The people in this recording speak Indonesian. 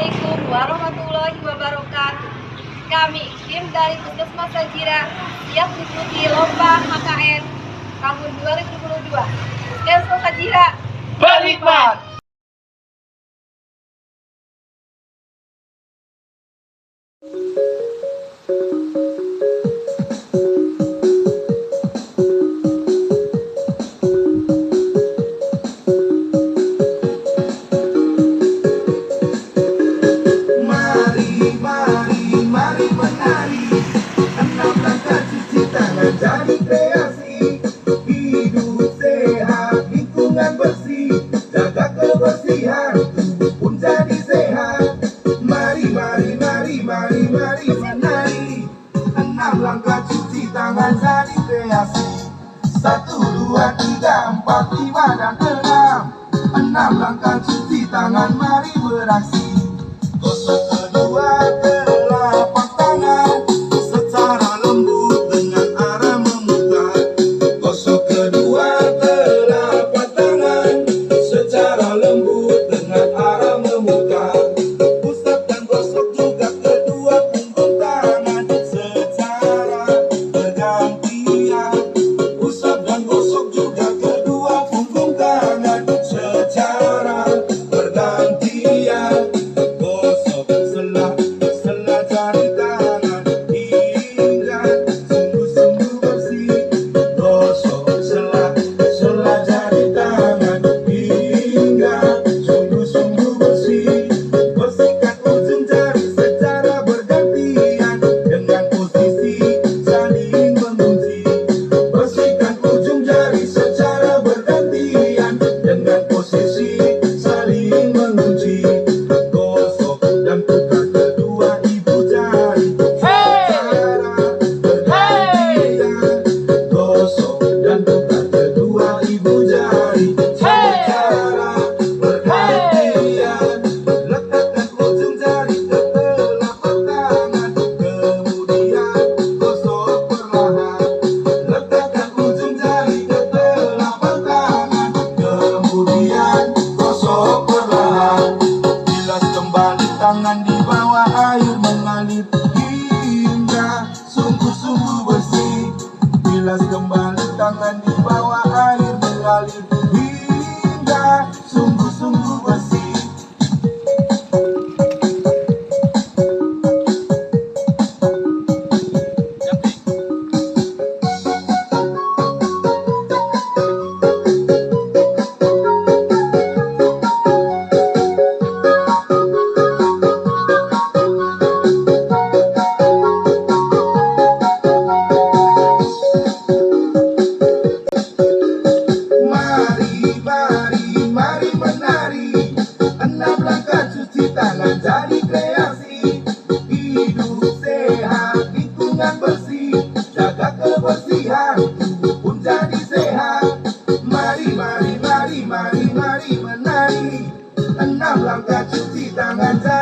Assalamualaikum warahmatullahi wabarakatuh. Kami, tim dari Puskesmas Sajira, siap mengikuti lomba KKN tahun 2022. Puskesmas Sajira berhikmat. Jadi kreasi, hidup sehat, lingkungan bersih, jaga kebersihan, tubuh pun jadi sehat. Mari, mari, mari, mari, mari menari. 6 langkah cuci tangan jadi kreasi. 1, 2, 3, 4, 5 dan 6. 6 langkah cuci tangan, mari beraksi. Gosok kedua telapak tangan secara lembut dengan arah memutar. Gosok kedua telapak tangan secara lembut dengan arah memutar. Usap dan gosok juga kedua punggung tangan secara bergantian. Usap dan gosok juga kedua punggung tangan secara bergantian. Gosok sela jari tangan hingga sungguh-sungguh bersih. Gosok sela jari tangan hingga sungguh-sungguh bersih. Bersihkan ujung jari secara bergantian dengan posisi saling mengunci. Bersihkan ujung jari secara bergantian dengan posisi saling mengunci. Gosok dan putar kedua ibu jari secara bergantian. Gosok dan putar kedua ibu jari secara bergantian. Letakkan ujung jari ke telapak tangan, kemudian gosok perlahan. Letakkan ujung jari ke telapak tangan, kemudian gosok perlahan. Bilas kembali tangan di bawah air mengalir hingga sungguh-sungguh bersih. Bilas kembali tangan di bawah air mengalir hingga sungguh-sungguh bersih. Mari, mari, mari menari. 6 langkah cuci tangan jadi kreasi. Hidup sehat, lingkungan bersih, jaga kebersihan, tubuh pun jadi sehat. Mari, mari, mari, mari, mari menari. 6 langkah cuci tangan jadi